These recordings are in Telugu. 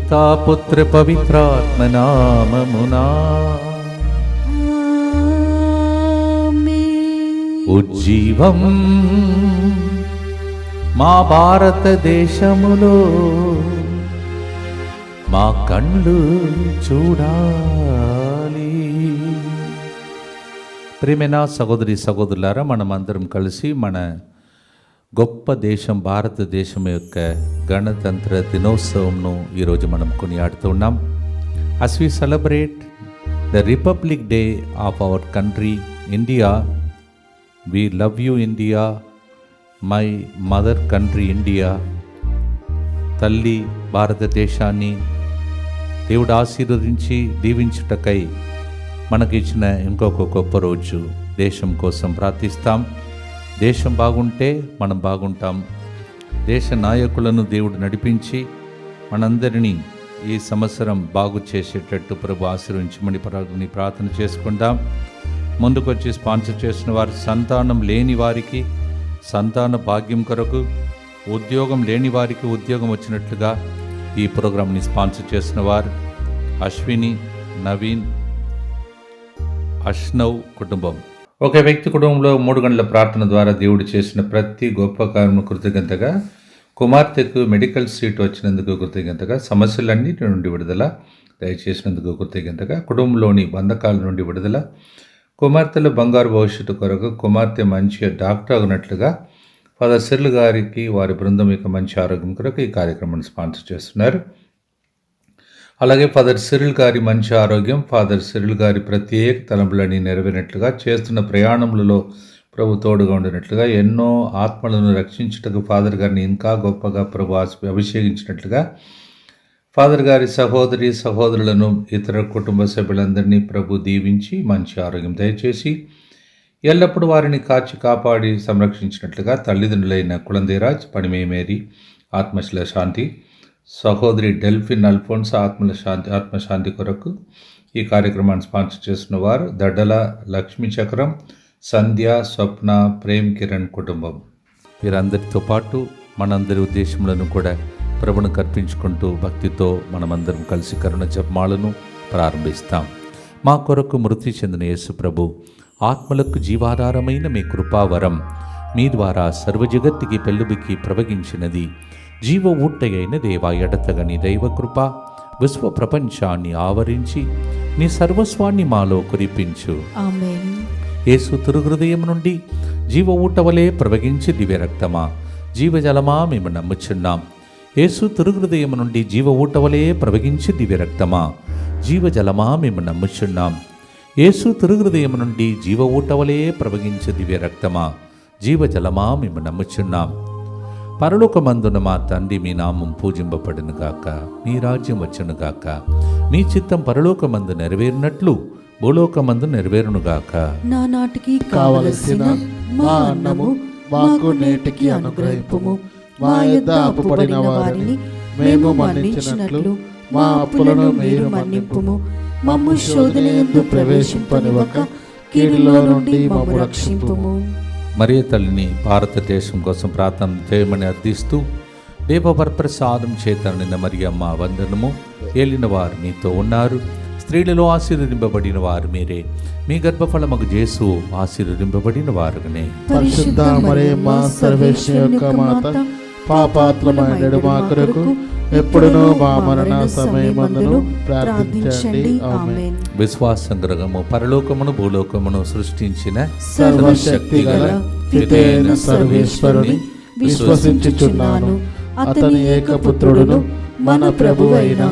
పితా పుత్ర పవిత్రాత్మ నామమునా. ఉజ్జీవం మా భారతదేశములో మా కళ్ళు చూడాలి. ప్రియమైన సహోదరి సహోదరులారా, మనమందరం కలిసి మన గొప్ప దేశం భారతదేశం యొక్క గణతంత్ర దినోత్సవంను ఈరోజు మనం కొనియాడుతూ ఉన్నాం. As we celebrate the republic day of our country India, we love you India, my mother country India. తల్లి భారతదేశాన్ని దేవుడు ఆశీర్వదించి దీవించుటకై మనకిచ్చిన ఇంకొక గొప్ప రోజు. దేశం కోసం ప్రార్థిస్తాం. దేశం బాగుంటే మనం బాగుంటాం. దేశ నాయకులను దేవుడు నడిపించి మనందరినీ ఈ సంవత్సరం బాగు చేసేటట్టు ప్రభు ఆశీర్వించమని ప్రార్థన చేసుకుందాం. ముందుకొచ్చి స్పాన్సర్ చేసిన వారు, సంతానం లేని వారికి సంతాన భాగ్యం కొరకు, ఉద్యోగం లేని వారికి ఉద్యోగం వచ్చినట్లుగా ఈ ప్రోగ్రాంని స్పాన్సర్ చేసిన వారు అశ్విని, నవీన్, అష్నవ్ కుటుంబం. ఒక వ్యక్తి కుటుంబంలో 3 గంటల ప్రార్థన ద్వారా దేవుడు చేసిన ప్రతి గొప్ప కార్యము కృతజ్ఞతగా, కుమార్తెకు మెడికల్ సీట్ వచ్చినందుకు కృతజ్ఞతగా, సమస్యలన్నిటి నుండి విడుదల దయచేసినందుకు కృతజ్ఞతగా, కుటుంబంలోని బంధకాల నుండి విడుదల, కుమార్తెల బంగారు భవిష్యత్తు కొరకు కుమార్తె మంచి డాక్టర్ అగినట్లుగా ఫాదర్ సిరిల్ గారికి వారి బృందం యొక్క మంచి ఆరోగ్యం కొరకు ఈ కార్యక్రమాన్ని స్పాన్సర్ చేస్తున్నారు. అలాగే ఫాదర్ సిరిల్ గారి మంచి ఆరోగ్యం, ఫాదర్ సిరిల్ గారి ప్రత్యేక తలంపులని నెరవేరినట్లుగా, చేస్తున్న ప్రయాణములలో ప్రభు తోడుగా ఉండినట్లుగా, ఎన్నో ఆత్మలను రక్షించుటకు ఫాదర్ గారిని ఇంకా గొప్పగా ప్రభు అభిషేకించినట్లుగా, ఫాదర్ గారి సహోదరి సహోదరులను, ఇతర కుటుంబ సభ్యులందరినీ ప్రభు దీవించి మంచి ఆరోగ్యం దయచేసి ఎల్లప్పుడూ వారిని కాచి కాపాడి సంరక్షించినట్లుగా, తల్లిదండ్రులైన కులందేరాజ్, పణిమే మేరీ ఆత్మశిల శాంతి, సహోదరి డెల్ఫిన్ అల్ఫోన్స్ ఆత్మశాంతి కొరకు ఈ కార్యక్రమాన్ని స్పాన్సర్ చేస్తున్న వారు దడ్డల లక్ష్మీ చక్రం, సంధ్య, స్వప్న, ప్రేమ్ కిరణ్ కుటుంబం. వీరందరితో పాటు మనందరి ఉద్దేశములను కూడా ప్రభును కర్పించుకుంటూ భక్తితో మనమందరం కలిసి కరుణ జపమాలను ప్రారంభిస్తాం. మా కొరకు మృతి చెందిన యేసు ప్రభు ఆత్మలకు జీవాధారమైన మీ కృపావరం మీ ద్వారా సర్వజగత్తుకి పెళ్ళుబికి ప్రవగించినది. జీవ ఊట్టయైన దేవా, ఎడతగని దైవకృప విశ్వ ప్రపంచాన్ని ఆవరించి నీ సర్వస్వాన్ని మాలో కురిపించు. ఆమేన్. యేసు తిరుహృదయం నుండి జీవ ఊటవలే ప్రవగించి దివ్య రక్తమా, జీవజలమా మేము నమ్ముచున్నాం. యేసు తిరుహృదయం నుండి జీవ ఊటవలే ప్రవగించి దివ్య రక్తమా, జీవజలమా మేము నమ్ముచున్నాం. యేసు తిరుహృదయం నుండి జీవ ఊటవలే ప్రవగించి దివ్య రక్తమా, జీవజలమా మేము నమ్ముచున్నాం. పరలోకమందున మా తండ్రి, మీ నామం పూజింపబడునుగాక, మీ రాజ్యం వచ్చునుగాక, మీ చిత్తం పరలోకమందు నెరవేరినట్లు భూలోకమందు నెరవేరునుగాక. నానాటికి కావలసిన మా అన్నము మాకు నేటికి అనుగ్రహింపుము. మా యొద్ద అప్పుపడిన వారిని మేము మన్నించినట్లు మా అప్పులను మీరు మన్నింపుము. మమ్ము శోధన యందు ప్రవేశింపనివ్వక కీడులో నుండి మమ్ము రక్షింపుము. మరియ తల్లిని భారతదేశం కోసం ప్రార్థన చేయమని అర్థిస్తూ, దేవవరప్రసాదం చేత నిన్న మరియమ్మ వందనము. ఏలిన వారు మీతో ఉన్నారు, స్త్రీలలో ఆశీర్వదింపబడిన వారు మీరే, మీ గర్భఫలమగు యేసు ఆశీర్వదింపబడిన వారుగానే. పరిశుద్ధ మరియమ్మ సర్వేశ్వరుని యొక్క మాత, పాపాత్ములమైన మా కొరకు ఎప్పుడునూ మా మరణ సమయమందును ప్రార్థించండి. ఆమేన్. విశ్వాసం గ్రహము పరలోకమును భూలోకమును సృష్టించిన సర్వశక్తి గల పితైన సర్వేశ్వరుని విశ్వసించుచున్నాను. అతని ఏకపుత్రుడును మన ప్రభువైన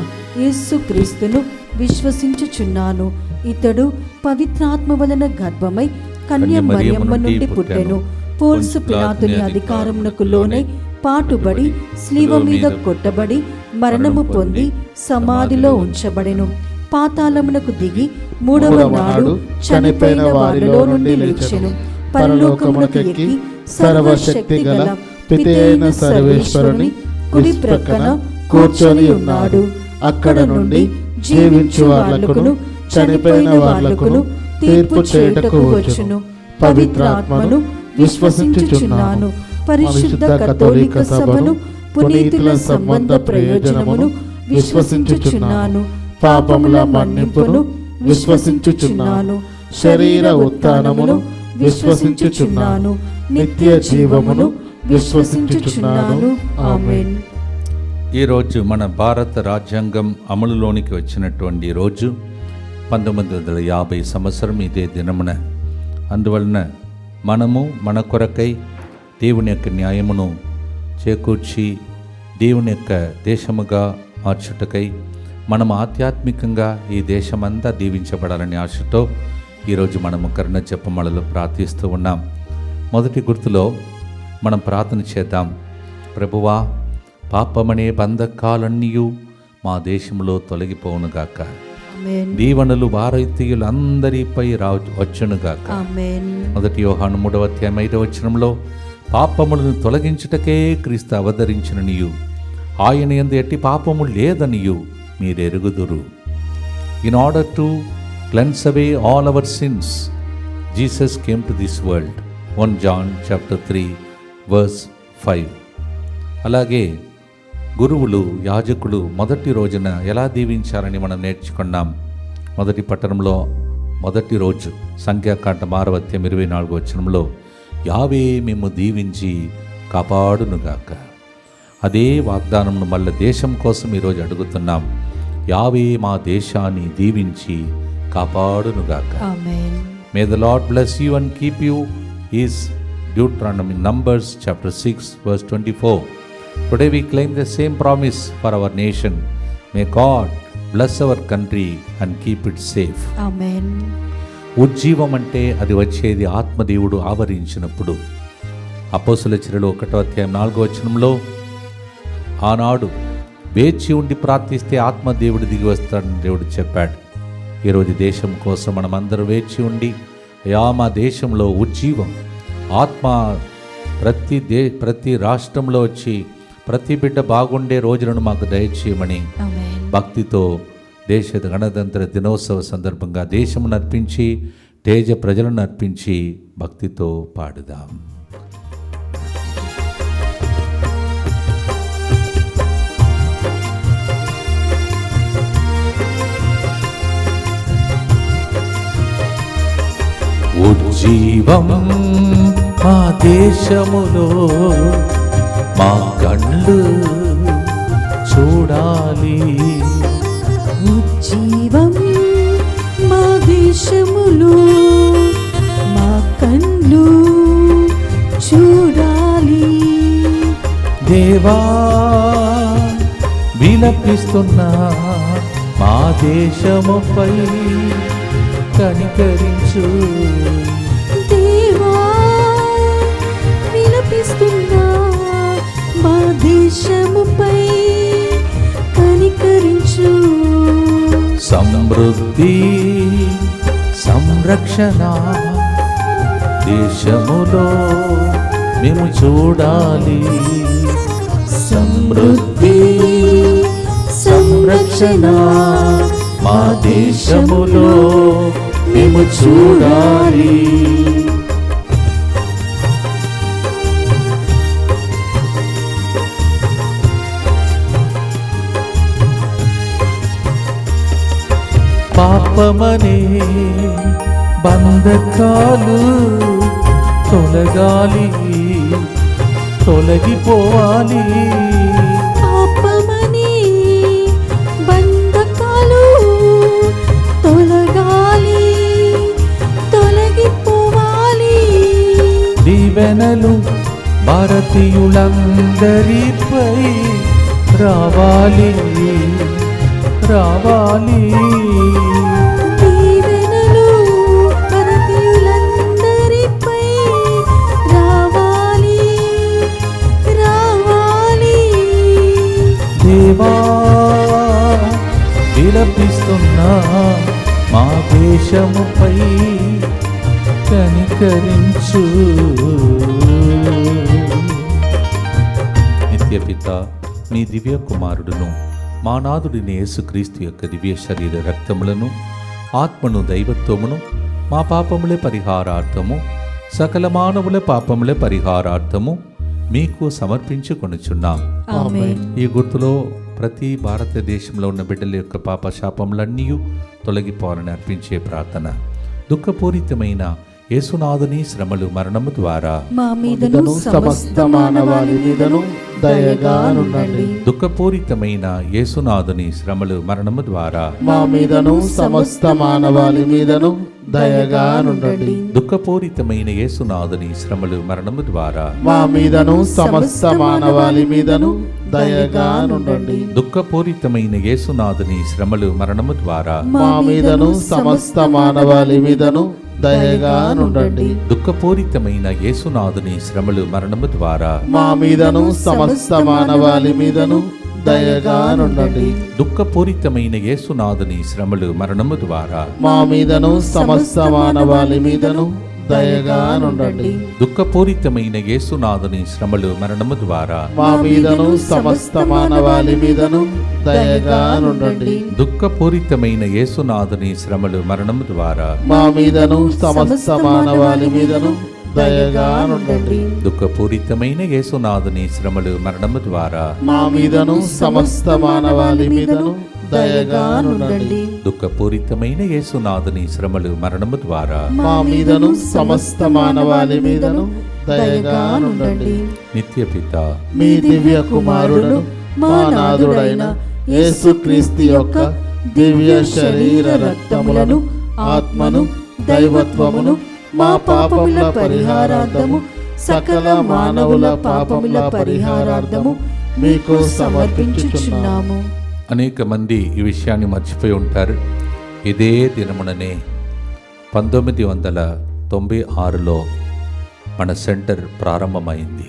యేసుక్రీస్తును విశ్వసించుచున్నాను. ఇతడు పవిత్రాత్మ వలన గర్భమై కన్య మరియమ్మ నుండి పుట్టెను. పోల్సు పిలాతుని అధికారమునకు లోనై పాటుబడి శిలువ మీద కొట్టబడి మరణము పొంది సమాధిలో ఉంచబడెను. పాతాళమునకు దిగి 3వ నాడు చనిపోయిన వారిలో నుండి లేచెను. పరలోకమునకు ఎక్కి సర్వశక్తి గల పితైన సర్వేశ్వరుని కుడి ప్రక్కన కూర్చొని ఉన్నాడు. అక్కడ నుండి జీవించు వాళ్లకును చనిపోయిన వాళ్లకును తీర్పు చేయుటకు వచ్చును. పవిత్రాత్మను విశ్వసించుచున్నాను. పరిశుద్ధ కథోలిక సభను, పునీతుల సంబంధ ప్రయోజనమును, విశ్వసించుచున్నాను. పాపముల మన్నింపును విశ్వసించుచున్నాను. శరీర ఉత్థానమును విశ్వసించుచున్నాను. నిత్య జీవమును విశ్వసించుచున్నాను. ఆమేన్. ఈరోజు మన భారత రాజ్యాంగం అమలులోనికి వచ్చినటువంటి రోజు 1950 సంవత్సరం ఇదే దినమున. అందువలన మనము మన కొరకై దేవుని యొక్క న్యాయమును చేకూర్చి దేవుని యొక్క దేశముగా మార్చుటకై మనం ఆధ్యాత్మికంగా ఈ దేశమంతా దీవించబడాలనే ఆశతో ఈరోజు మనము కరుణ జపమాలలో ప్రార్థిస్తూ ఉన్నాం. మొదటి గుర్తులో మనం ప్రార్థన చేద్దాం. ప్రభువా, పాపమనే బంధకాలన్నీయు మా దేశంలో తొలగిపోవునుగాక. దీవెనలు భారతీయులందరిపై వచ్చునుగాక. మొదటి యోహాను 3వ అధ్యాయం 5వ వచనంలో పాపములను తొలగించుటకే క్రీస్తు అవతరించిననియు ఆయన యందు ఎట్టి పాపము లేదనియు మీరెరుగుదురు. In order to cleanse away all our sins Jesus came to this world. 1 John chapter 3 verse 5. అలాగే గురువులు, యాజకులు మొదటి రోజున ఎలా దీవించాలని మనం నేర్చుకున్నాం. మొదటి పట్టణంలో మొదటి రోజు సంఖ్యాకాండం 6వ అధ్యాయం 24వ వచనంలో యావే మేము దీవించి కాపాడునుగాక. అదే వాగ్దానంను మళ్ళీ దేశం కోసం ఈరోజు అడుగుతున్నాం. యావే మా దేశాన్ని దీవించి కాపాడునుగాక. May the Lord bless you and keep you is Deuteronomy Numbers chapter 6 verse 24. Today we claim the same promise for our nation. May God bless our country and keep it safe. Amen. ఉజ్జీవం అంటే అది వచ్చేది ఆత్మదేవుడు ఆవరించినప్పుడు. అపోస్తలుల చర్యలు 1వ అధ్యాయం 4వ వచనంలో ఆనాడు వేచి ఉండి ప్రార్థిస్తే ఆత్మదేవుడు దిగి వస్తాడని దేవుడు చెప్పాడు. ఈరోజు దేశం కోసం మనం అందరూ వేచి ఉండి అయా మా దేశంలో ఉజ్జీవం ఆత్మ ప్రతి రాష్ట్రంలో వచ్చి ప్రతి బిడ్డ బాగుండే రోజులను మాకు దయచేయమని భక్తితో దేశ గణతంత్ర దినోత్సవ సందర్భంగా దేశమును అర్పించి తేజ ప్రజలను అర్పించి భక్తితో పాడుదాం. ఉజ్జీవం మా దేశములో మా కళ్ళు చూడాలి. ఉజ్జీవం మా దేశములో మా కళ్ళు చూడాలి. దేవా, విలపిస్తున్నా మా దేశముపై కనికరించు. దేవా, విలపిస్తున్నా మా దేశముపై కనికరించు. సమృద్ధి సంరక్షణ దేశములో మేము చూడాలి. సమృద్ధి సంరక్షణ మా దేశములో మేము చూడాలి. పాపమనే బంధకాలు తొలగాలి, తొలగిపోవాలి. పాపమనే బంధకాలు తొలగాలి, తొలగిపోవాలి. దీవెనలు భారతీయులందరిపై రావాలి, రావాలి. దీవెనలు భారతీయులందరిపై రావాలి, రావాలి. దేవా, విలపిస్తున్నా మా దేశముపై కనికరించు. నిత్యపిత మీ దివ్య కుమారుడును మా నాథుడిని యేసుక్రీస్తు యొక్క దివ్య శరీర రక్తములను ఆత్మను దైవత్వమును మా పాపములే పరిహారార్థము సకల మానవుల పాపములే పరిహారార్థము మీకు సమర్పించుకొనుచున్నాం. ఆమేన్. ఈ గుర్తులో ప్రతి భారతదేశంలో ఉన్న బిడ్డల యొక్క పాప శాపములన్నీ తొలగిపోవాలని అర్పించే ప్రార్థన. దుఃఖపూరితమైన యేసునాథుని శ్రమలు మరణము ద్వారా మా మీదను సమస్త మానవాళి మీదను దయగా నుండండి. దుఃఖపూరితమైన యేసునాథుని శ్రమలు మరణము ద్వారా మా మీదను సమస్త మానవాళి మీదను దయగా నుండండి. దుఃఖపూరితమైన యేసునాథుని శ్రమలు మరణము ద్వారా మా మీదను సమస్త మానవాళి మీదను దయగా నుండండి. దుఃఖపూరితమైన యేసునాథుని శ్రమలు మరణము ద్వారా మా మీదను సమస్త మానవాళి మీదను దయగా నుండండి. దుఃఖపూరితమైన యేసునాథుని శ్రమలు మరణము ద్వారా మా మీదను సమస్త మానవాళి మీదను దయగా నుండండి. దుఃఖపూరితమైన యేసునాథుని శ్రమలు మరణము ద్వారా మా మీదను సమస్త మానవాళి మీదను దయగా నుండండి. దుఃఖపూరితమైన యేసునాథుని శ్రమలు మరణము ద్వారా మా మీదను సమస్త మానవాళి మీదను దయగా నుండండి. దుఃఖపూరితమైన యేసునాథుని శ్రమలు మరణము ద్వారా మా మీదను సమస్త మానవాళి మీదను దయగా నుండండి. దుఃఖపూరితమైన యేసునాథుని శ్రమలు మరణము ద్వారా మా మీదను సమస్త మానవాళి మీదను దయగా నుండండి. దుఃఖపూరితమైన యేసునాథుని శ్రమలు మరణము ద్వారా మా మీదను సమస్త మానవాళి మీదను దయగా నుండండి. నిత్య పిత మీ దివ్య కుమారుడు మా నాథుడైన యేసుక్రీస్తు యొక్క దివ్య శరీర రక్తములను ఆత్మను దైవత్వమును మా పాపముల పరిహారార్థము సకల మానవుల పాపముల పరిహారార్థము మీకు సమర్పించుచున్నాము. అనేక మంది ఈ విషయాన్ని మర్చిపోయి ఉంటారు. ఇదే దినముననే 1996లో మన సెంటర్ ప్రారంభమైంది.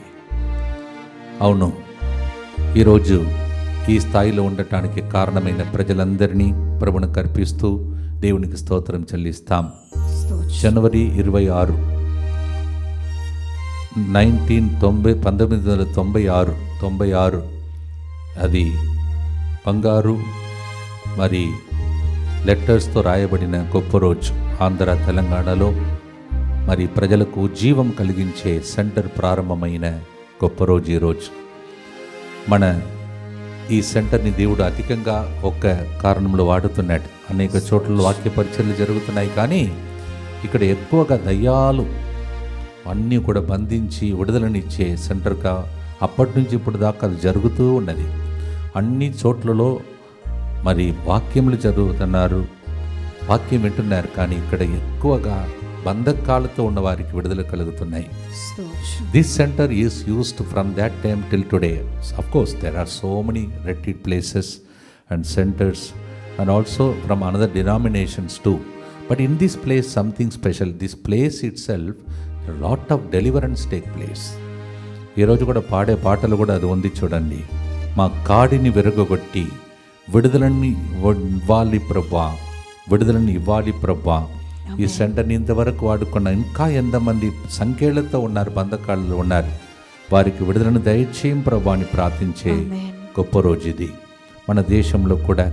అవును, ఈరోజు ఈ స్థాయిలో ఉండటానికి కారణమైన ప్రజలందరినీ ప్రభువునికి అర్పిస్తూ దేవునికి స్తోత్రం చెల్లిస్తాం. జనవరి 26, 1996 అది బంగారు మరి లెటర్స్తో రాయబడిన గొప్ప రోజు. ఆంధ్ర తెలంగాణలో మరి ప్రజలకు జీవం కలిగించే సెంటర్ ప్రారంభమైన గొప్ప రోజు ఈరోజు. మన ఈ సెంటర్ని దేవుడు అధికంగా ఒక కారణంలో వాడుతున్నాడు. అనేక చోట్ల వాక్య పరిచర్యలు జరుగుతున్నాయి, కానీ ఇక్కడ ఎక్కువగా దయ్యాలు అన్నీ కూడా బంధించి విడుదలనిచ్చే సెంటర్గా అప్పటి నుంచి ఇప్పుడు దాకా అది జరుగుతూ ఉన్నది. అన్ని చోట్లలో మరి వాక్యములు చదువుతున్నారు, వాక్యం వింటున్నారు, కానీ ఇక్కడ ఎక్కువగా బంధకాలతో ఉన్న వారికి విడుదల కలుగుతున్నాయి. This centre is used from that time till today. Of course, there are so many retreat places and centers and also from another denominations too. But in this place, something special. This place itself, a lot of deliverance take place. ఈరోజు కూడా పాడే పాటలు కూడా అది ఉంది చూడండి. మా కాడిని విరగొట్టి విడుదలని ఇవ్వాలి ప్రభా, విడుదలని ఇవ్వాలి ప్రభా. ఈ సెంటర్ని ఇంతవరకు వాడుకున్న ఇంకా ఎంతమంది సంఖ్యలతో ఉన్నారు, బంధకాలలో ఉన్నారు, వారికి విడుదలను దయచేయం ప్రభా అని ప్రార్థించే గొప్ప రోజు ఇది. మన దేశంలో కూడా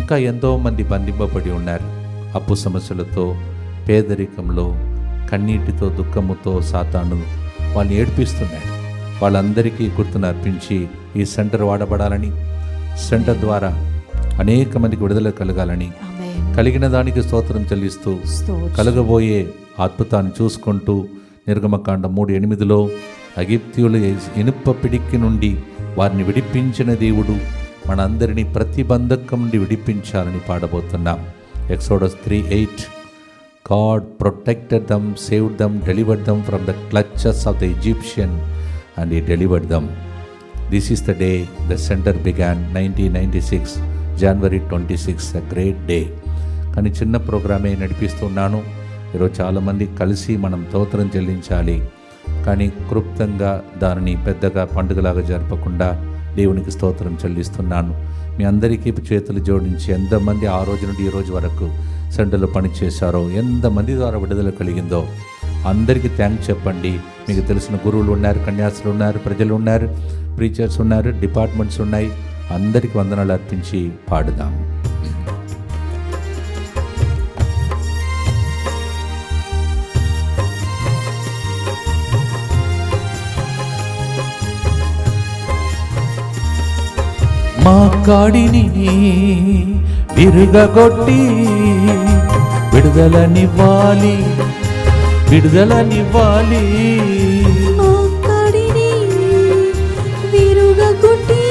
ఇంకా ఎంతోమంది బంధింపబడి ఉన్నారు. అప్పు సమస్యలతో, పేదరికంలో, కన్నీటితో, దుఃఖముతో సాతాను వాళ్ళని ఏడ్పిస్తున్నాడు. వాళ్ళందరికీ గుర్తును అర్పించి ఈ సెంటర్ వాడబడాలని, సెంటర్ ద్వారా అనేక మందికి విడుదల కలగాలని, కలిగిన దానికి స్తోత్రం చెల్లిస్తూ కలగబోయే అద్భుతాన్ని చూసుకుంటూ నిర్గమకాండం 3:8 అగిప్తీయుల ఇనుప పిడికి నుండి వారిని విడిపించిన దేవుడు మనందరినీ ప్రతిబంధకం నుండి విడిపించాలని పాడబోతున్నాం. Exodus 3:8 God protected them, saved them, delivered them from the clutches of the Egyptian and he delivered them. This is the day the center began, 1996 January 26, a great day. కానీ చిన్న ప్రోగ్రామే నడిపిస్తున్నాను. ఈరోజు చాలామంది కలిసి మనం స్తోత్రం చెల్లించాలి, కానీ క్లుప్తంగా దానిని పెద్దగా పండుగలాగా జరపకుండా దేవునికి స్తోత్రం చెల్లిస్తున్నాను. మీ అందరికీ చేతులు జోడించి ఎంతమంది ఆ రోజు నుండి ఈ రోజు వరకు సెంటర్లో పనిచేశారో, ఎంతమంది ద్వారా విడుదల కలిగిందో అందరికీ థ్యాంక్స్ చెప్పండి. మీకు తెలిసిన గురువులు ఉన్నారు, కన్యాసులు ఉన్నారు, ప్రజలు ఉన్నారు, ప్రీచర్స్ ఉన్నారు, డిపార్ట్మెంట్స్ ఉన్నాయి. అందరికీ వందనాలు అర్పించి పాడుదాం. మా కాడిని విరుగగొట్టి విడుదలనివ్వాలి, విడుదలనివ్వాలి. మా కాడిని విరుగగొట్టి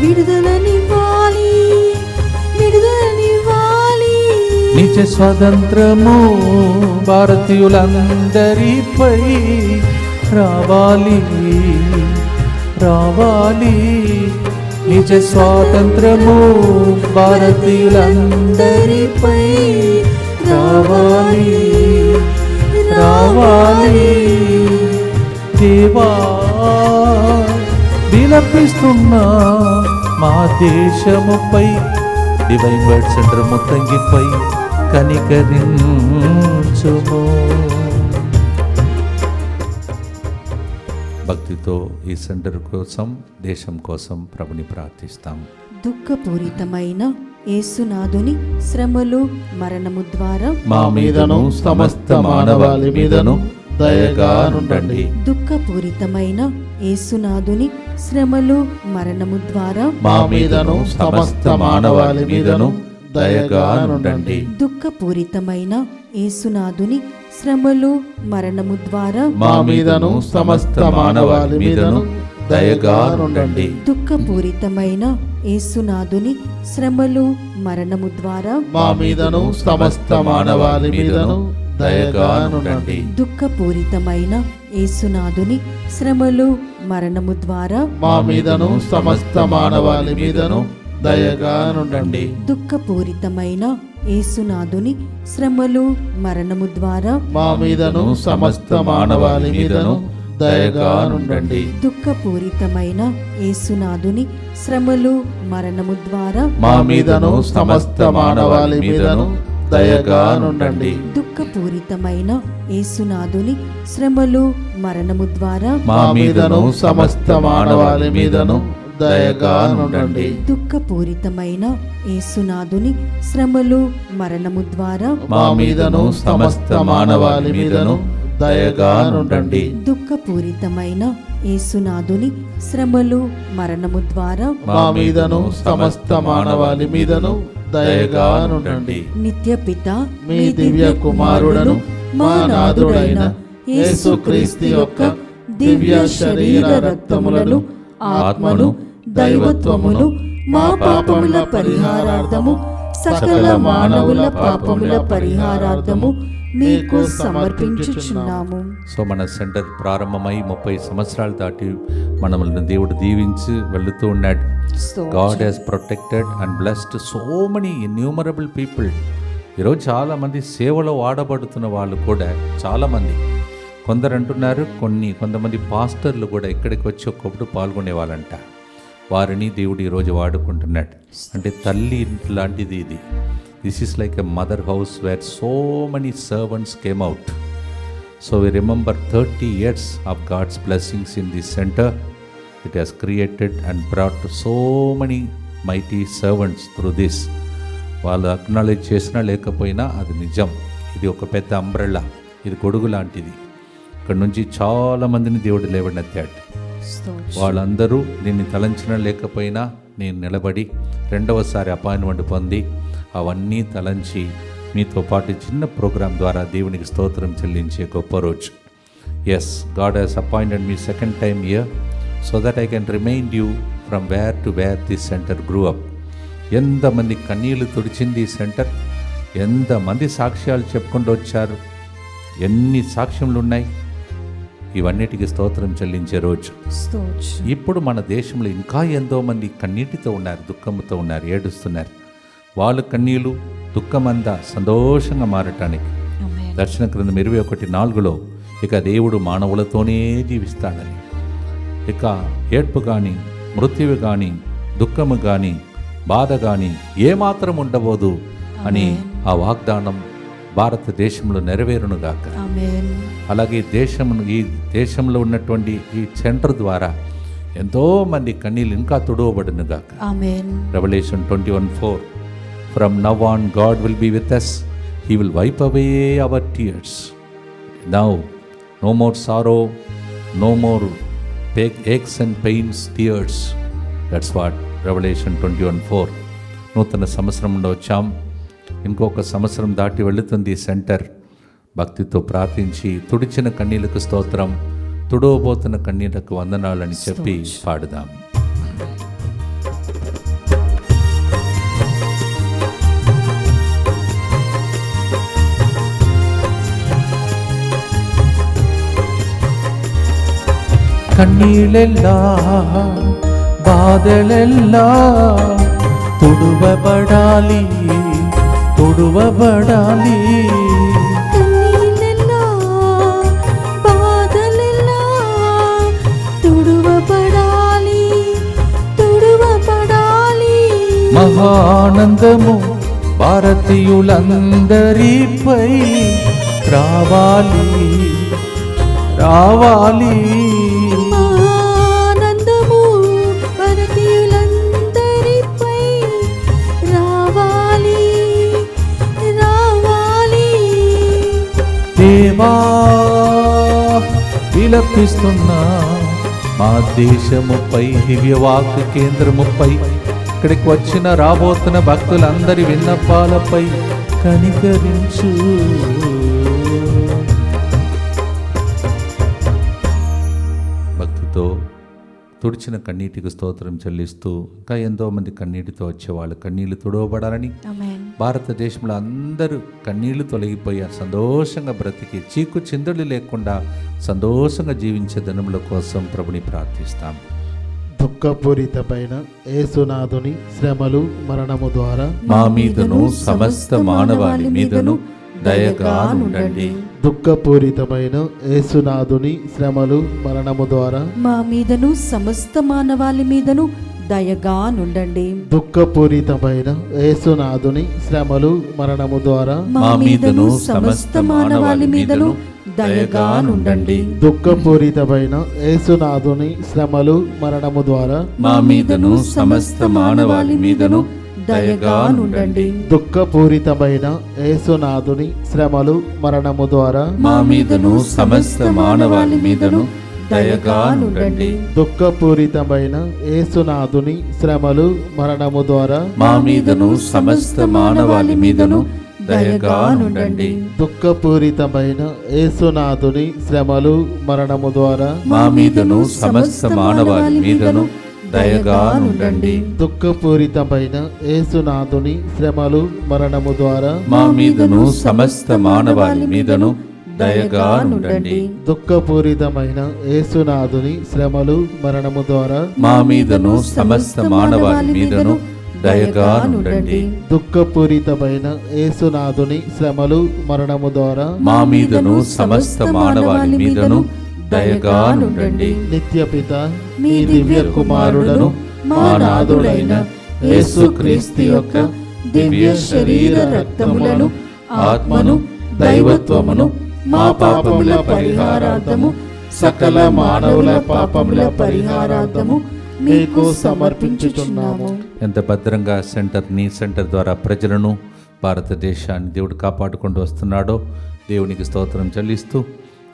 విడుదలనివ్వాలి, విడుదలనివ్వాలి. నిజ స్వాతంత్రము భారతీయులందరిపై రావాలి, రావాలి. నిజ స్వాతంత్రము భారతీయులందరిపై రావాలి, రావాలి. దేవా విలపిస్తున్నా మా దేశముపై, డివైన్ వర్డ్ సెంటర్ ముత్తంగిపై కనికరించుము. భక్తితో ఈ సెంటర్ కోసం, దేశం కోసం ప్రభుని ప్రార్థిస్తాం. దుఃఖపూరితమైన యేసునాథుని శ్రమలు మరణము ద్వారా మా మీదను సమస్త మానవాళి మీదను దయగా నుండండి. దుఃఖపూరితమైన యేసునాథుని శ్రమలు మరణము ద్వారా మా మీదను సమస్త మానవాళి మీదను దయగా నుండండి. దుఃఖపూరితమైన యేసునాథుని శ్రమలు మరణము ద్వారా మా మీదను సమస్త మానవాళి మీదను దయగా నుండండి. దుఃఖపూరితమైన యేసునాథుని శ్రమలు మరణము ద్వారా మా మీదను సమస్త మానవాళి మీదను దయగా నుండండి. దుఃఖపూరితమైన యేసునాథుని శ్రమలు మరణము ద్వారా మా మీదను సమస్త మానవాళి మీదను దయగా నుండండి. దుఃఖపూరితమైన యేసునాథుని శ్రమలు మరణము ద్వారా మా మీదను సమస్త మానవాళి మీదను దయగా నుండండి. దుఃఖపూరితమైన యేసునాథుని శ్రమలు మరణము ద్వారా మా మీదను సమస్త మానవాళి మీదను దయగా నుండండి. దుఃఖపూరితమైన యేసునాథుని శ్రమలు మరణము ద్వారా మా మీదను సమస్త మానవాళి మీదను దయగా నుండండి. దుఃఖపూరితమైన యేసునాథుని శ్రమలు మరణము ద్వారా మా మీదను సమస్త మానవాళి మీదను దయగా నుండండి. దుఃఖపూరితమైన యేసునాథుని శ్రమలు మరణము ద్వారా మా మీదను సమస్త మానవాళి మీదను దయగా నుండండి. నిత్యపిత మీ దివ్య కుమారుడను మా నాథుడైన యేసుక్రీస్తు యొక్క దివ్య శరీర రక్తములను, ఆత్మను, దైవత్వమును మా పాపముల పరిహారార్థము, సకల మానవుల పాపముల పరిహారార్థము మీకు సమర్పించుచున్నాము. సో మన సెంటర్ ప్రారంభమై 30 సంవత్సరాలు దాటి మనల్ని దేవుడు దీవించి వెళుతూ ఉన్నాడు. God has protected and blessed so many innumerable people. ఈరోజు చాలామంది సేవలో వాడబడుతున్న వాళ్ళు కూడా చాలామంది, కొందరు అంటున్నారు, కొంతమంది పాస్టర్లు కూడా ఇక్కడికి వచ్చి ఒక్కొక్కడు పాల్గొనే వాళ్ళంట. వారిని దేవుడు ఈరోజు వాడుకుంటున్నాడు. అంటే తల్లి లాంటిది ఇది. This is like a mother house where so many servants came out. So we remember 30 years of God's blessings in this center. It has created and brought so many mighty servants through this. వాళ్ళు అక్నాలెడ్జ్ చేసినా లేకపోయినా అది నిజం. ఇది ఒక పెద్ద అంబ్రెల్లా, ఇది గొడుగు లాంటిది. ఇక్కడ నుంచి చాలామందిని దేవుడు లేవనెత్తాడు. వాళ్ళందరూ దీన్ని తలంచినా లేకపోయినా నేను నిలబడి రెండవసారి అపాయింట్మెంట్ పొంది అవన్నీ తలంచి మీతో పాటు చిన్న ప్రోగ్రాం ద్వారా దేవునికి స్తోత్రం చెల్లించే గొప్ప రోజు. Yes, God has appointed me second time year so that I can remind you from where to where this centre group. ఎంతమంది కన్నీళ్లు తుడిచింది ఈ సెంటర్, ఎంతమంది సాక్ష్యాలు చెప్పుకుంటూ వచ్చారు, ఎన్ని సాక్ష్యములు ఉన్నాయి. ఇవన్నిటికీ స్తోత్రం చెల్లించే రోజు. ఇప్పుడు మన దేశంలో ఇంకా ఎంతోమంది కన్నీటితో ఉన్నారు, దుఃఖంతో ఉన్నారు, ఏడుస్తున్నారు. వాళ్ళ కన్నీళ్ళు దుఃఖమంతా సంతోషంగా మారటానికి దర్శన గ్రంథం 21:4 ఇక దేవుడు మానవులతోనే జీవిస్తాడని, ఇక ఏడ్పు కానీ, మృత్యువు కానీ, దుఃఖము కానీ, బాధ కానీ ఏమాత్రం ఉండబోదు అని ఆ వాగ్దానం భారతదేశంలో నెరవేరునుగాక. అలాగే ఈ దేశంలో ఉన్నటువంటి ఈ సెంటర్ ద్వారా ఎంతోమంది కన్నీళ్ళు ఇంకా తుడవబడునుగాక. Revelation 21:4 From now on God will be with us. He will wipe away our tears. Now no more sorrow, no more aches and pains, tears. That's what revolution 21:4. నూతన సంవత్సరంలో వచ్చాం. ఇంకొక సంవత్సరం దాటి వెళుతుంది ఈ సెంటర్. భక్తితో ప్రార్థించి తుడిచిన కన్నీళ్లకు స్తోత్రం, తుడవబోతున్న కన్నీళ్లకు వందనాలని చెప్పి పాడుదాం. కన్నీళ్ళెల్లా బాధలెల్లా తుడువబడాలి, తుడువబడాలి. కన్నీళ్ళెల్లా బాధలెల్లా తుడువబడాలి, తుడువబడాలి. మహానందము భారతీయులందరిపై రావాలి, రావాలి. ఆనందము భారతీయులందరిపై రావాలి, రావాలి. దేవా విలపిస్తున్నా మా దేశముపై, దివ్యవాక్ కేంద్రముపై, ఇక్కడికి వచ్చిన రాబోతున్న భక్తులందరి విన్నపాలపై కనికరించు. భక్తితో తుడిచిన కన్నీటికి స్తోత్రం చెల్లిస్తూ ఇంకా ఎంతోమంది కన్నీటితో వచ్చేవాళ్ళు కన్నీళ్లు తుడవబడాలని, ఆమేన్. భారతదేశంలో అందరూ కన్నీళ్లు తొలగిపోయి సంతోషంగా బ్రతికి చీకు చిందలు లేకుండా సంతోషంగా జీవించే దినముల కోసం ప్రభుని ప్రార్థిస్తాం. దుఃఖపూరితమైన యేసునాథుని శ్రమలు మరణము ద్వారా మా మీదను సమస్త మానవాళి మీదను దయగా నుండండి. దుఃఖపూరితమైన యేసునాథుని శ్రమలు మరణము ద్వారా మా మీదను సమస్త మానవాళి మీదను దయగా నుండండి. దుఃఖపూరితమైన యేసునాథుని శ్రమలు మరణము ద్వారా మా మీదను సమస్త మానవాళి మీదను దయగా నుండండి. దుఃఖపూరితమైన యేసునాథుని శ్రమలు మరణము ద్వారా మా మీదను సమస్త మానవాళి మీదను దయగా నుండండి. దుఃఖపూరితమైన యేసునాథుని శ్రమలు మరణము ద్వారా మా మీదను సమస్త మానవాళి మీదను దయగా నుండండి. దుఃఖపూరితమైన యేసునాథుని శ్రమలు మరణము ద్వారా మా మీదను సమస్త మానవాళి మీదను దయగా నుండండి. దుఃఖపూరితమైన యేసునాథుని శ్రమలు మరణము ద్వారా మా మీదను సమస్త మానవాళి మీదను దయగా నుండండి. దుఃఖపూరితమైన యేసునాథుని శ్రమలు మరణము ద్వారా మా మీదను సమస్త మానవాళి మీదను దయగా నుండండి. దుఃఖపూరితమైన యేసునాథుని శ్రమలు మరణము ద్వారా మా మీదను సమస్త మానవాళి మీదను దయగా నుండండి. దుఃఖపూరితమైన యేసునాథుని శ్రమలు మరణము ద్వారా మా మీదను సమస్త మానవాళి మీదను దయగా నుండండి. నిత్యపిత మీ దివ్య కుమారుడను మా నాథుడైన యేసుక్రీస్తు యొక్క దివ్య శరీర రక్తములను ఆత్మను దైవత్వమును మా పాపముల పరిహారార్థము సకల మానవుల పాపముల పరిహారార్థము మీకు సమర్పించుచున్నాము. ఎంత భద్రంగా నీ సెంటర్ ద్వారా ప్రజలను, భారతదేశాన్ని దేవుడు కాపాడుకుంటూ వస్తున్నాడో దేవునికి స్తోత్రం చెల్లిస్తూ,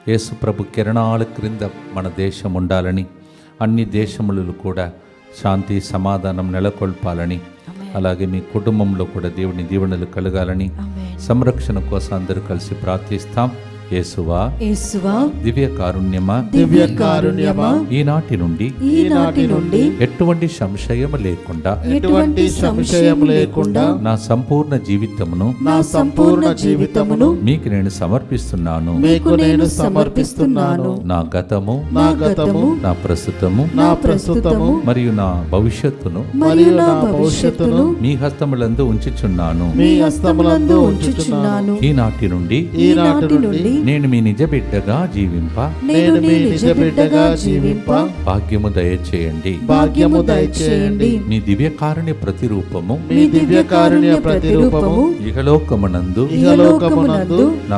యేసు ప్రభు కిరణాల క్రింద మన దేశం ఉండాలని, అన్ని దేశములు కూడా శాంతి సమాధానం నెలకొల్పాలని, అలాగే మీ కుటుంబంలో కూడా దేవుని దీవెనలు కలగాలని, సంరక్షణ కోసం అందరూ కలిసి ప్రార్థిస్తాం. యేసువా, యేసువా, దివ్య కారుణ్యమా, దివ్య కారుణ్యమా, ఈనాటి నుండి ఎటువంటి సంశయం లేకుండా ఎటువంటి సంశయం లేకుండా నా సంపూర్ణ జీవితమును మీకు నేను సమర్పిస్తున్నాను. నా గతము, నా ప్రస్తుతము మరియు నా భవిష్యత్తును మీ హస్తములందు ఉంచుచున్నాను. ఈనాటి నుండి నేను మీ నిజ బిడ్డగా జీవింప భాగ్యము దయచేయండి. మీ దివ్యకారుణ్య ప్రతిరూపము ఇహలోకమునందు నా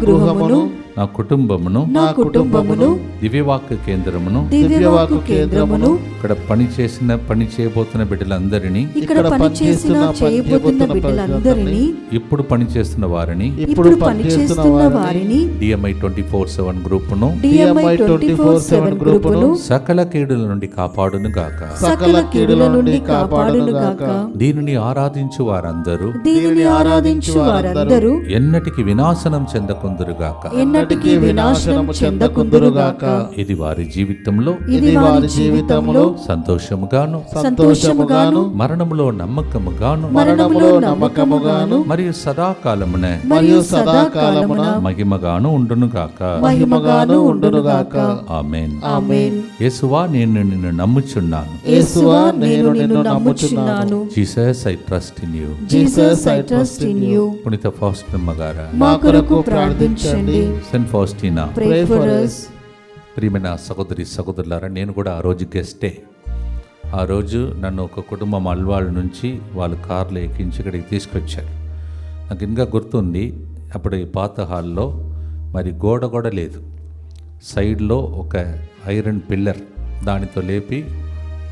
గృహమును నా కుటుంబమును, నా కుటుంబమును, దివ్యవాక్య కేంద్రమును, దివ్యవాక్కు కేంద్రమును, ఇక్కడ పని చేయబోతున్న బిడ్డలందరినీ, ఇక్కడ పనిచేసిన చేయబోతున్న బిడ్డలందరినీ, ఇప్పుడు పనిచేస్తున్న వారిని, ఇప్పుడు పనిచేస్తున్న వారిని, DMI 24/7 గ్రూపును, DMI 24/7 గ్రూపును సకల కీడుల నుండి కాపాడును గాక. సకల కీడుల నుండి కాపాడును గాక. దీనిని ఆరాధించు వారందరూ, దీనిని ఆరాధించు వారందరూ ఎన్నటికి వినాశనం చెందకుందురుగాక. ఎన్నటికీ వినాశనం చెందకుందురుగాక. ఇది వారి జీవితంలో, ఇది వారి జీవితంలో సంతోషముగాను, సంతోషముగాను, మరణములో నమ్మకముగాను, మరణములో నమ్మకముగాను, మరియు సదాకాలమున మరియు సదాకాలమున మహిమగాను ఉండునుగాక. మహిమగాను ఉండునుగాక. ఆమేన్. ఆమేన్. యేసువా, నేను నిన్ను నమ్ముచున్నాను. యేసువా, నేను నిన్ను నమ్ముచున్నాను. Jesus, I trust in you. Jesus, I trust in you. పునీత ఫౌస్టినమ్మ గారా, మా కొరకు ప్రార్థించండి. Saint Faustina, Pray for us. ప్రియమైన సహోదరులారా, నేను కూడా ఆ రోజు గెస్టే. ఆ రోజు నన్ను ఒక కుటుంబం అల్వాళ్ళ నుంచి వాళ్ళు కార్లో ఎక్కించి ఇక్కడికి తీసుకొచ్చారు. నాకు ఇంకా గుర్తుంది, అప్పుడు ఈ పాత హాల్లో మరి గోడ కూడా లేదు, సైడ్లో ఒక ఐరన్ పిల్లర్, దానితో లేపి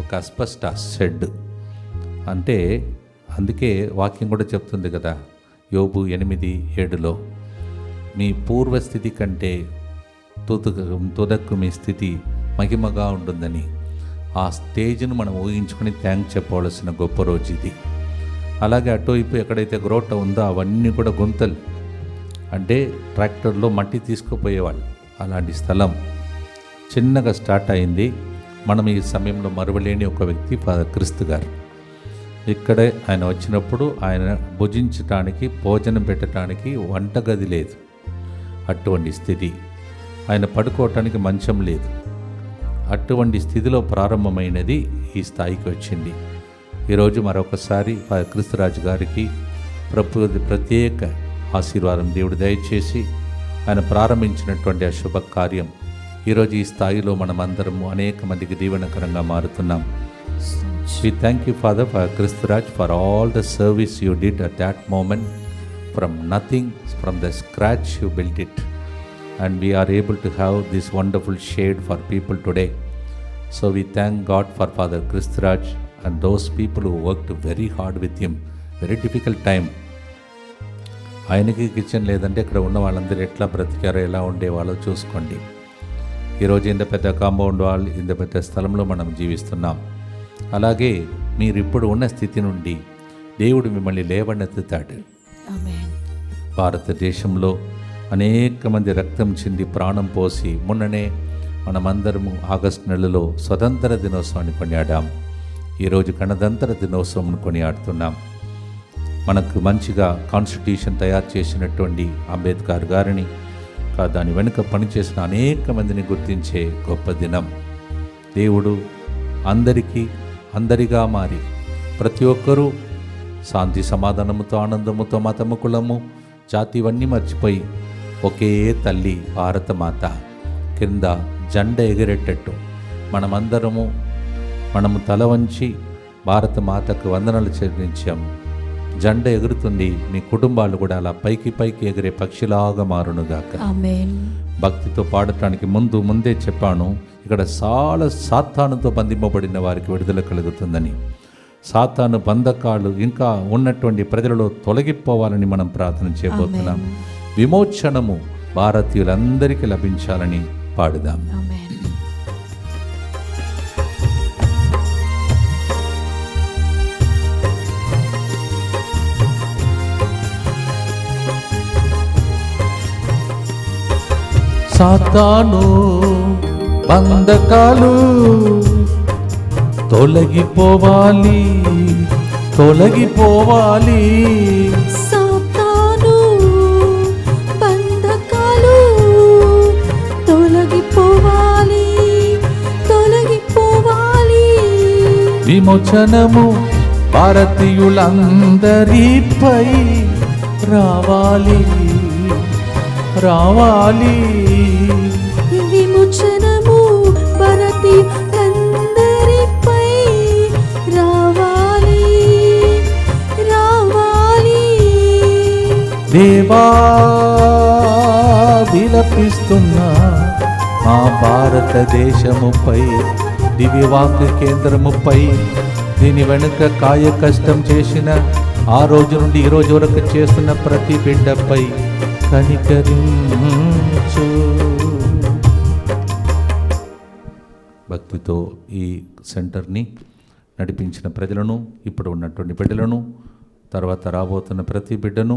ఒక అస్బెస్టాస్ షెడ్. అంటే అందుకే వాక్యం కూడా చెప్తుంది కదా, యోబు 8:7లో, మీ పూర్వస్థితి కంటే తుదకు మీ స్థితి మహిమగా ఉంటుందని. ఆ స్టేజ్ను మనం ఊహించుకొని థ్యాంక్ చెప్పవలసిన గొప్ప రోజు ఇది. అలాగే అటువైపు ఎక్కడైతే గ్రోట ఉందో అవన్నీ కూడా గుంతలు, అంటే ట్రాక్టర్లో మట్టి తీసుకుపోయేవాళ్ళు. అలాంటి స్థలం చిన్నగా స్టార్ట్ అయింది. మనం ఈ సమయంలో మరువలేని ఒక వ్యక్తి ఫాదర్ క్రిస్తు గారు. ఇక్కడే ఆయన వచ్చినప్పుడు ఆయన భుజించటానికి, భోజనం పెట్టడానికి వంటగది లేదు, అటువంటి స్థితి. ఆయన పడుకోవటానికి మంచం లేదు. అటువంటి స్థితిలో ప్రారంభమైనది ఈ స్థాయికి వచ్చింది. ఈరోజు మరొకసారి క్రిస్తురాజు గారికి ప్రత్యేక ఆశీర్వాదం దేవుడు దయచేసి ఆయన ప్రారంభించినటువంటి ఆ శుభ కార్యం ఈరోజు ఈ స్థాయిలో మనమందరము అనేక మందికి దీవెనకరంగా మారుతున్నాం. We thank you, Father, for Kristuraj, for all the service you did at that moment. From nothing, from the scratch you built it. And we are able to have this wonderful shade for people today. So we thank God for Father Kristuraj and those people who worked very hard with him. Very difficult time. ఆయనకి కిచెన్ లేదంటే ఇక్కడ ఉన్న వాళ్ళందరూ ఎట్లా బ్రతికారో, ఎలా ఉండేవాళ్ళో చూసుకోండి. ఈరోజు ఇంత పెద్ద కాంపౌండ్ వాల్, ఇంత పెద్ద స్థలంలో మనం జీవిస్తున్నాం. అలాగే మీరు ఇప్పుడు ఉన్న స్థితి నుండి దేవుడు మిమ్మల్ని లేవనెత్తుతాడు. భారతదేశంలో అనేక మంది రక్తం చింది ప్రాణం పోసి, మొన్ననే మనమందరము ఆగస్టు నెలలో స్వతంత్ర దినోత్సవాన్ని కొనియాడాం. ఈరోజు గణతంత్ర దినోత్సవం కొనియాడుతున్నాం. మనకు మంచిగా కాన్స్టిట్యూషన్ తయారు చేసినటువంటి అంబేద్కర్ గారిని, దాని వెనుక పనిచేసిన అనేక మందిని గుర్తించే గొప్ప దినం. దేవుడు అందరిగా మారి ప్రతి ఒక్కరూ శాంతి సమాధానముతో ఆనందముతో మతము కులము జాతి ఇవన్నీ మర్చిపోయి ఒకే తల్లి భారతమాత కింద జెండ ఎగిరేటట్టు మనము తల వంచి భారతమాతకు వందనాలు చెల్లించాము. జెండ ఎగురుతుంది, మీ కుటుంబాలు కూడా అలా పైకి ఎగిరే పక్షిలాగా మారునుగాక. ఆమేన్. భక్తితో పాడటానికి ముందే చెప్పాను, ఇక్కడ చాలా సాతానుతో బంధింపబడిన వారికి విడుదల కలుగుతుందని. సాతాను బంధకాలు ఇంకా ఉన్నటువంటి ప్రజలలో తొలగిపోవాలని మనం ప్రార్థన చేయబోతున్నాం. విమోచనము భారతీయులందరికీ లభించాలని పాడుదాం. ఆమేన్. సాతాను బంధకాలు తొలగిపోవాలి. సాతాను బంధకాలు తొలగిపోవాలి. విమోచనము భారతీయులందరిపై రావాలి. విమోచనము భారతీయులందరిపై రావాలి. దేవా విలపిస్తున్నా మా భారతదేశముపై దివ్యవాక్య కేంద్రముపై దీని వెనుక కాయ కష్టం చేసిన ఆ రోజు నుండి ఈ రోజు వరకు చేస్తున్న ప్రతి బిడ్డపై కనికరించు. భక్తితో ఈ సెంటర్ని నడిపించిన ప్రజలను, ఇప్పుడు ఉన్నటువంటి బిడ్డలను, తర్వాత రాబోతున్న ప్రతి బిడ్డను,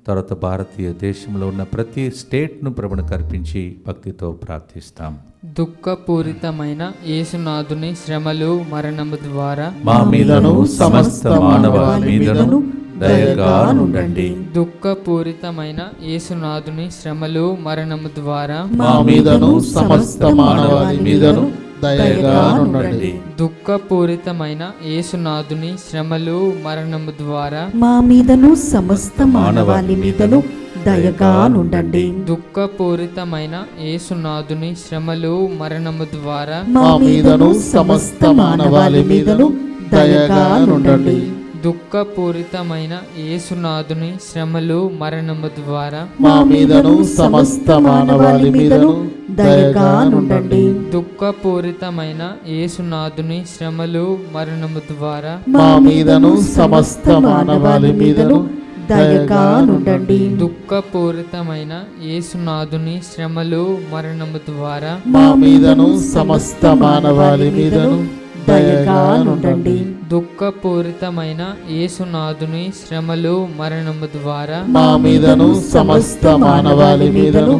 తర్వాత భారతీయ దేశంలో ఉన్న ప్రతి స్టేట్ను ప్రభువును కర్పించి భక్తితో ప్రార్థిస్తాం. దుఃఖపూరితమైన యేసునాథుని శ్రమలు మరణము ద్వారా మా మీదను సమస్త మానవాళి మీదను దయగా నుండండి. దుఃఖపూరితమైన యేసునాథుని శ్రమలు మరణము ద్వారా మా మీదను సమస్త మానవాళి మీదను దయగా నుండండి. దుఃఖపూరితమైన యేసునాథుని శ్రమలు మరణము ద్వారా మా మీదను సమస్త మానవాళి మీదను దయగా నుండండి. దుఃఖపూరితమైన యేసునాథుని శ్రమలు మరణము ద్వారా మా మీదను సమస్త మానవాళి మీదను దయగా నుండండి. దుఃఖపూరితమైన యేసునాథుని శ్రమలు మరణము ద్వారా మా మీదను సమస్త మానవాళి మీదను దయగా నుండండి. దుఃఖపూరితమైన యేసునాథుని శ్రమలు మరణము ద్వారా మా మీదను సమస్త మానవాళి మీదను దయగా నుండండి. దుఃఖపూరితమైన యేసునాథుని శ్రమలు మరణము ద్వారా మా మీదను సమస్త మానవాళి మీదను దయగా నుండండి. దుఃఖపూరితమైన యేసునాథుని శ్రమలు మరణము ద్వారా మా మీదను సమస్త మానవాళి మీదను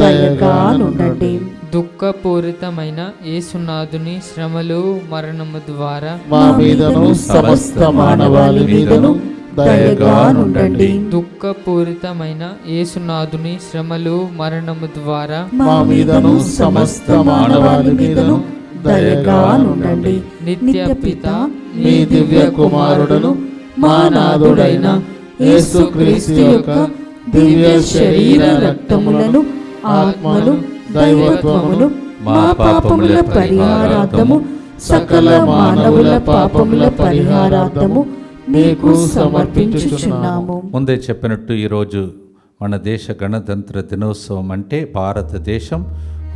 దయగా నుండండి. దుఃఖపూరితమైన యేసునాథుని శ్రమలు మరణము ద్వారా మా మీదను సమస్త మానవాళి మీదను దయగా నుండండి. దుఃఖపూరితమైన యేసునాథుని శ్రమలు మరణము ద్వారా మా మీదను సమస్త మానవాళి మీదను దయగా నుండండి. నిత్య పిత మీ దివ్య కుమారుడును మా నాథుడైన యేసుక్రీస్తు యొక్క దివ్య శరీర రక్తములను ఆత్మను దైవత్వమును మా పాపముల పరిహారార్థము సకల మానవుల పాపముల పరిహారార్థము మీకు సమర్పించుచున్నాము. ముందే చెప్పినట్టు ఈరోజు మన దేశ గణతంత్ర దినోత్సవం అంటే భారతదేశం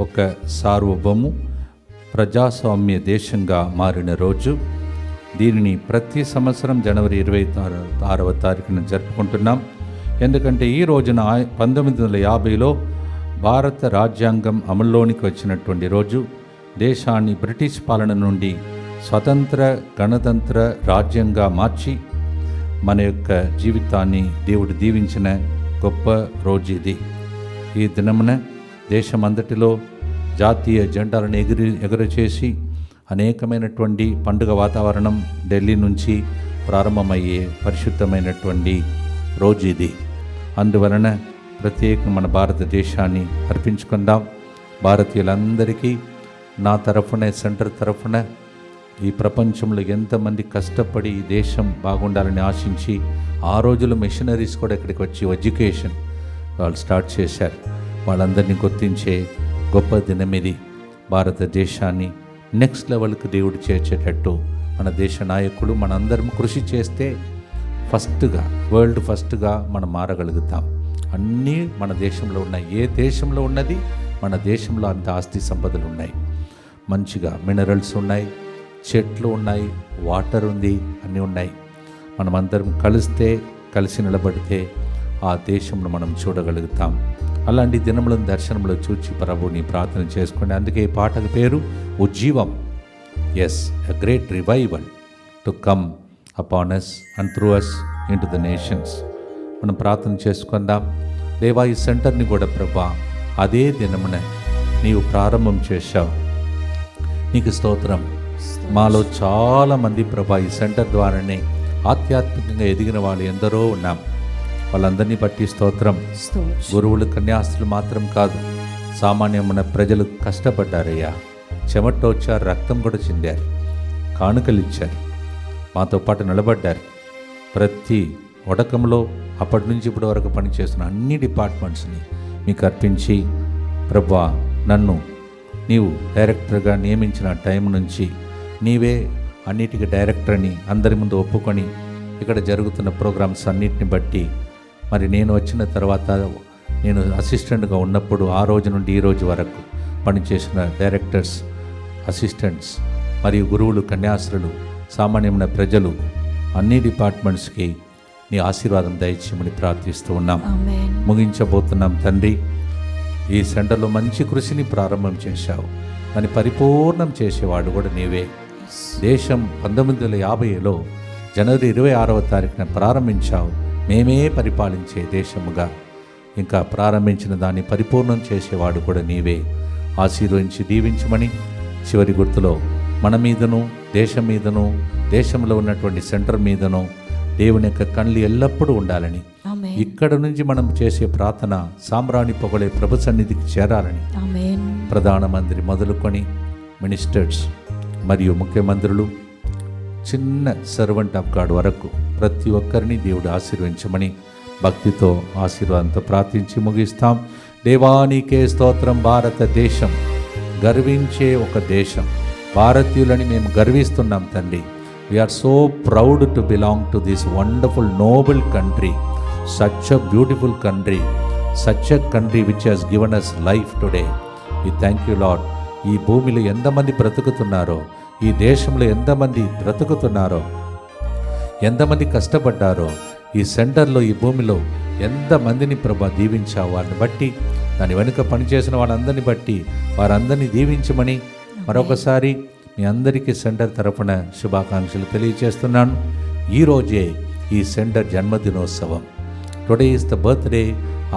ఒక సార్వభౌము ప్రజాస్వామ్య దేశంగా మారిన రోజు. దీనిని ప్రతి సంవత్సరం జనవరి 26వ తారీఖున జరుపుకుంటున్నాం. ఎందుకంటే ఈ రోజున 1950లో భారత రాజ్యాంగం అమల్లోనికి వచ్చినటువంటి రోజు. దేశాన్ని బ్రిటిష్ పాలన నుండి స్వతంత్ర గణతంత్ర రాజ్యంగా మార్చి మన యొక్క జీవితాన్ని దేవుడు దీవించిన గొప్ప రోజు ఇది. ఈ దినమున దేశమంతటిలో జాతీయ జెండాలను ఎగురచేసి అనేకమైనటువంటి పండుగ వాతావరణం ఢిల్లీ నుంచి ప్రారంభమయ్యే పరిశుద్ధమైనటువంటి రోజు ఇది. అందువలన ప్రత్యేకంగా మన భారతదేశాన్ని అర్పించుకుందాం. భారతీయులందరికీ నా తరఫున, సెంటర్ తరఫున ఈ ప్రపంచంలో ఎంతమంది కష్టపడి ఈ దేశం బాగుండాలని ఆశించి ఆ రోజుల్లో మిషనరీస్ కూడా ఇక్కడికి వచ్చి ఎడ్యుకేషన్ వాళ్ళు స్టార్ట్ చేశారు. వాళ్ళందరినీ గుర్తించే గొప్ప దినం ఇది. భారతదేశాన్ని నెక్స్ట్ లెవెల్కి దేవుడు చేర్చేటట్టు మన దేశ నాయకులు మనందరం కృషి చేస్తే వరల్డ్ ఫస్ట్గా మనం మారగలుగుతాం. అన్నీ మన దేశంలో ఉన్నాయి. ఏ దేశంలో ఉన్నది మన దేశంలో అంత ఆస్తి సంపదలు ఉన్నాయి. మంచిగా మినరల్స్ ఉన్నాయి, చెట్లు ఉన్నాయి, వాటర్ ఉంది, అన్నీ ఉన్నాయి. మనమందరం కలిసి నిలబడితే ఆ దేశంలో మనం చూడగలుగుతాం. అలాంటి దినములను దర్శనంలో చూచి ప్రభుని ప్రార్థన చేసుకోండి. అందుకే ఈ పాటకు పేరు ఉజ్జీవం. Yes, a great revival to come upon us and through us into the nations. మనం ప్రార్థన చేసుకుందాం. దేవా, ఈ సెంటర్ని కూడా ప్రభా అదే దినమున నీవు ప్రారంభం చేశావు. నీకు స్తోత్రం. మాలో చాలామంది ప్రభా ఈ సెంటర్ ద్వారానే ఆధ్యాత్మికంగా ఎదిగిన వాళ్ళు ఎందరో ఉన్నాం. వాళ్ళందరినీ బట్టి స్తోత్రం. గురువులు, కన్యాస్తులు మాత్రం కాదు, సామాన్యమైన ప్రజలు కష్టపడ్డారయ్యా. చెమటోచ్చారు, రక్తం కూడా చిందారు, కానుకలు ఇచ్చారు, మాతో పాటు నిలబడ్డారు. ప్రతి ఉడకంలో అప్పటి నుంచి ఇప్పటి వరకు పనిచేస్తున్న అన్ని డిపార్ట్మెంట్స్ని మీకు అర్పించి ప్రభువా, నన్ను నీవు డైరెక్టర్గా నియమించిన టైం నుంచి నీవే అన్నిటికీ డైరెక్టర్ని అందరి ముందు ఒప్పుకొని ఇక్కడ జరుగుతున్న ప్రోగ్రామ్స్ అన్నిటిని బట్టి మరి నేను వచ్చిన తర్వాత నేను అసిస్టెంట్గా ఉన్నప్పుడు ఆ రోజు నుండి ఈ రోజు వరకు పనిచేసిన డైరెక్టర్స్, అసిస్టెంట్స్ మరియు గురువులు, కన్యాస్త్రులు, సామాన్యమైన ప్రజలు, అన్ని డిపార్ట్మెంట్స్కి నీ ఆశీర్వాదం దయచేయమని ప్రార్థిస్తూ ఉన్నాం. ఆమేన్. ముగించబోతున్నాం తండ్రి. ఈ సెంటర్లో మంచి కృషిని ప్రారంభం చేశావు, దాన్ని పరిపూర్ణం చేసేవాడు కూడా నీవే. దేశం 1950లో జనవరి 26వ తారీఖున ప్రారంభించావు. మేమే పరిపాలించే దేశముగా ఇంకా ప్రారంభించిన దాన్ని పరిపూర్ణం చేసేవాడు కూడా నీవే. ఆశీర్వదించి దీవించమని చివరి గుర్తులో మన మీదను, దేశం మీదను, దేశంలో ఉన్నటువంటి సెంటర్ మీదను దేవుని యొక్క కళ్ళు ఎల్లప్పుడూ ఉండాలని, ఆమేన్. ఇక్కడ నుంచి మనం చేసే ప్రార్థన సామ్రాణి పొగలే ప్రభు సన్నిధికి చేరాలని, ఆమేన్. ప్రధానమంత్రి మొదలుకొని మినిస్టర్స్ మరియు ముఖ్యమంత్రులు, చిన్న సర్వెంట్ ఆఫ్ గాడ్ వరకు ప్రతి ఒక్కరిని దేవుడు ఆశీర్వదించమని భక్తితో ఆశీర్వాదంతో ప్రార్థించి ముగిస్తాం. దేవానికే స్తోత్రం. భారతదేశం గర్వించే ఒక దేశం. భారతీయులని మేము గర్విస్తున్నాం తండ్రి. We are so proud to belong to this wonderful noble country, such a beautiful country, such a country which has given us life today. We thank you Lord. ఈ భూమిలో ఎంతమంది బ్రతుకుతున్నారో, ఈ దేశంలో ఎంతమంది బ్రతుకుతున్నారో, ఎంతమంది కష్టపడ్డారో, ఈ సెంటర్లో, ఈ భూమిలో ఎంతమందిని ప్రభా దీవించావు. వారిని బట్టి, దాని వెనుక పనిచేసిన వాళ్ళందరినీ బట్టి వారందరినీ దీవించమని మరొకసారి మీ అందరికీ సెంటర్ తరఫున శుభాకాంక్షలు తెలియజేస్తున్నాను. ఈరోజే ఈ సెంటర్ జన్మదినోత్సవం. Today is the birthday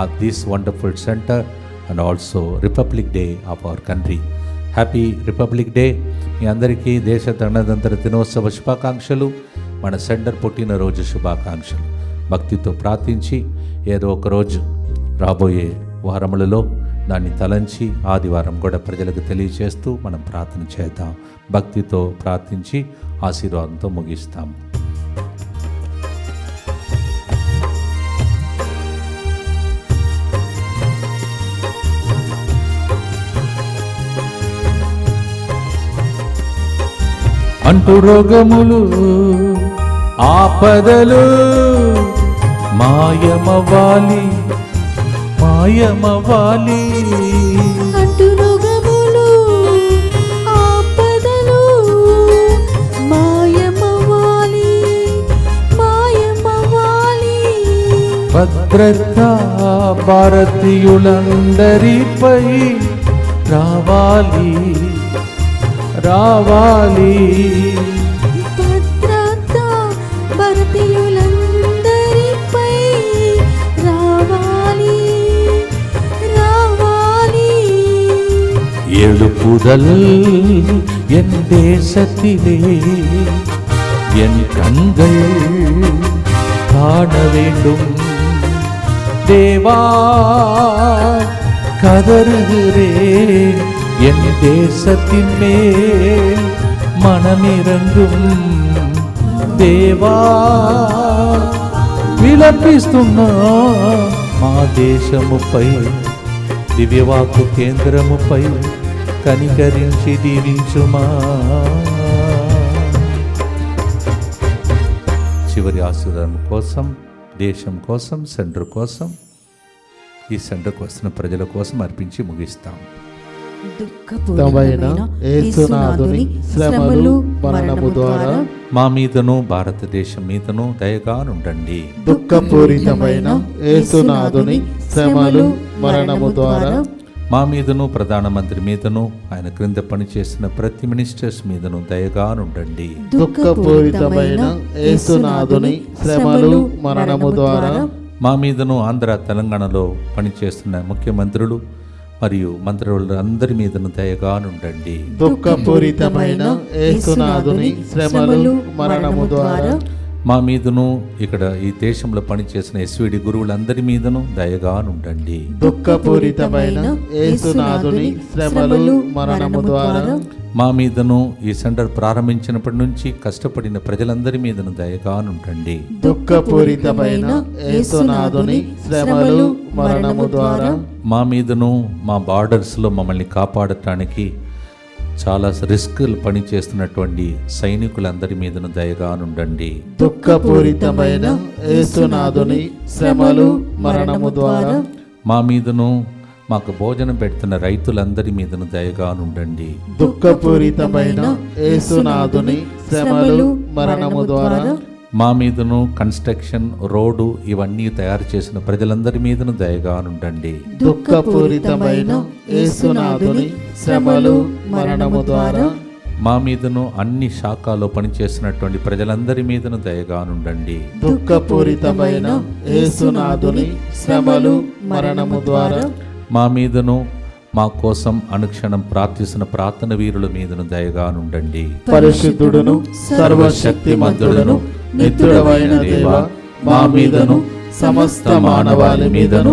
of this wonderful centre and also republic day of our country. Happy republic day. మీ అందరికీ దేశ గణతంత్ర దినోత్సవ శుభాకాంక్షలు, మన సెంటర్ పుట్టినరోజు శుభాకాంక్షలు. భక్తితో ప్రార్థించి ఏదో ఒకరోజు రాబోయే వారములలో దాన్ని తలంచి ఆదివారం కూడా ప్రజలకు తెలియచేస్తూ మనం ప్రార్థన చేద్దాం. భక్తితో ప్రార్థించి ఆశీర్వాదంతో ముగిస్తాం. అంటు రోగములు, ఆపదలు మాయమవాలి, మాయమవాలి. అంటు రోగములు, ఆపదలు మాయమవాలి, మాయమవాలి. భద్రత భారతీయులందరిపై రావాలి, రావాలి. భద్రత భారతీయులందరిపై రావాలి, రావాలి. எழுப்புதல் என் தேசத்திலே என் கண்கள் காண வேண்டும். தேவா கதறுகிறேன், என் தேசத்தின் மேல் మనమిరంగం. దేవా విలపిస్తున్నా మా దేశముపై, దివ్యవాకు కేంద్రముపై కనికరించి దీవించుమా. చివరి ఆశీర్వాదం కోసం, దేశం కోసం, సెంటర్ కోసం, ఈ సెంటర్కి వస్తున్న ప్రజల కోసం అర్పించి ముగిస్తాం. దుఃఖపూరితమైన యేసునాథుని శ్రమలు మరణము ద్వారా మా మీదను భారతదేశం మీదను దయగా నుండండి. దుఃఖపూరితమైన యేసునాథుని శ్రమలు మరణము ద్వారా మా మీదను, ప్రధానమంత్రి మీదను, ఆయన క్రింద పనిచేసిన ప్రతి మినిస్టర్స్ మీదను దయగా నుండండి. దుఃఖపూరితమైన యేసునాథుని శ్రమలు మరణము ద్వారా మా మీదను, ఆంధ్ర తెలంగాణలో పనిచేస్తున్న ముఖ్యమంత్రులు మరియు మంత్రులు అందరి మీదను దయగా నుండండి. దుఃఖపూరితమైన యేసునాథుని శ్రమలు మరణము ద్వారా మా మీదను, ఇక్కడ ఈ దేశంలో పనిచేసిన ఎస్విడి గురువులందరి మీదను దయగా నుండండి. దుఃఖపూరితమైన యేసునాథుని శ్రమలు మరణము ద్వారా మా మీదను, ఈ సెంటర్ ప్రారంభించినప్పటి నుంచి కష్టపడిన ప్రజలందరి మీదను దయగా నుండండి. దుఃఖపూరితమైన యేసునాథుని శ్రమలు మరణము ద్వారా మా మీదను, మా బార్డర్స్లో మమ్మల్ని కాపాడటానికి చాలా రిస్కులు పని చేస్తున్నటువంటి సైనికులందరి మీదను దయగా నుండండి. దుఃఖపూరితమైన యేసునాథుని శ్రమలు మరణము ద్వారా మా మీదను మాకు భోజనం పెడుతున్న రైతులందరి మీదను దయగా నుండండి. దుఃఖపూరితమైన యేసునాథుని శ్రమలు మరణము ద్వారా మా మీదను కన్స్ట్రక్షన్ రోడ్డు ఇవన్నీ తయారు చేసిన ప్రజలందరి మీదను దయగా నుండండి. దుఃఖపూరితమైన యేసునాథుని శ్రమలు మరణము ద్వారా మా మీదను అన్ని శాఖలో పనిచేసినటువంటి ప్రజలందరి మీదను దయగా నుండండి. దుఃఖపూరితమైన యేసునాథుని శ్రమలు మరణము ద్వారా మా మీదను మా కోసం అనుక్షణం ప్రార్థిస్తున్న ప్రార్థన వీరుల మీదను దయగా నుండండి. పరిశుద్ధుడును సర్వశక్తిమంతుడును నిత్యుడవైన దేవా, మా మీదను సమస్త మానవాళి మీదను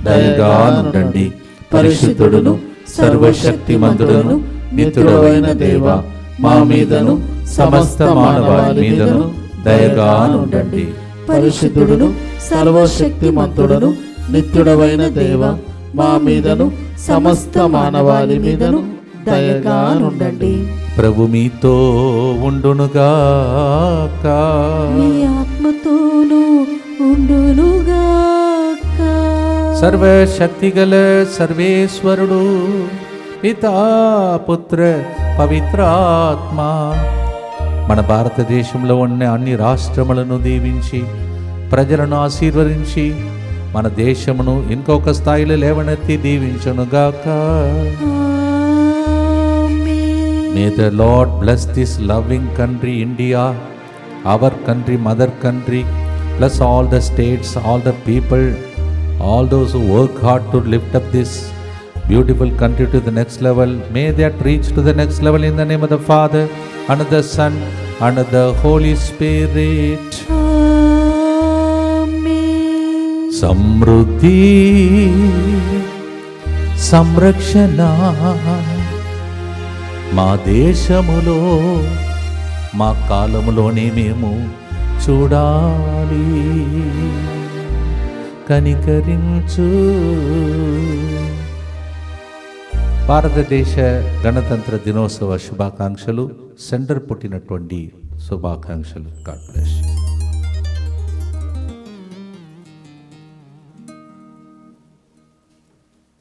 దయగా నుండండి. పరిశుద్ధుడును సర్వశక్తిమంతుడును నిత్యుడవైన దేవా, మా మీదను సమస్త మానవాళి మీదను దయగా నుండండి. పరిశుద్ధుడును సర్వశక్తిమంతుడును నిత్యుడవైన దేవా, మా మీదను సమస్త మానవాళి మీదను దయగా నుండండి. ప్రభు మీతో ఉండునుగాక. మీ ఆత్మతోనూ ఉండునుగాక. సర్వశక్తిగల సర్వేశ్వరుడు పితా పుత్ర పవిత్రాత్మ మన భారతదేశంలో ఉన్న అన్ని రాష్ట్రములను దీవించి ప్రజలను ఆశీర్వదించి మన దేశమును ఇంకొక స్థాయిలో లేవనెత్తి దీవించునుగాక. May the Lord bless this loving country, India, our country, mother country, bless all the states, all the people, all those who work hard to lift up this beautiful country to the next level. May that reach to the next level in the name of the Father, and of the Son, and of the Holy Spirit. సమృద్ధి సంరక్షణ మా దేశములో మా కాలములోనే మేము చూడాలి. కనికరించు. భారతదేశ గణతంత్ర దినోత్సవ శుభాకాంక్షలు. సెంటర్ పుట్టినటువంటి శుభాకాంక్షలు. God bless.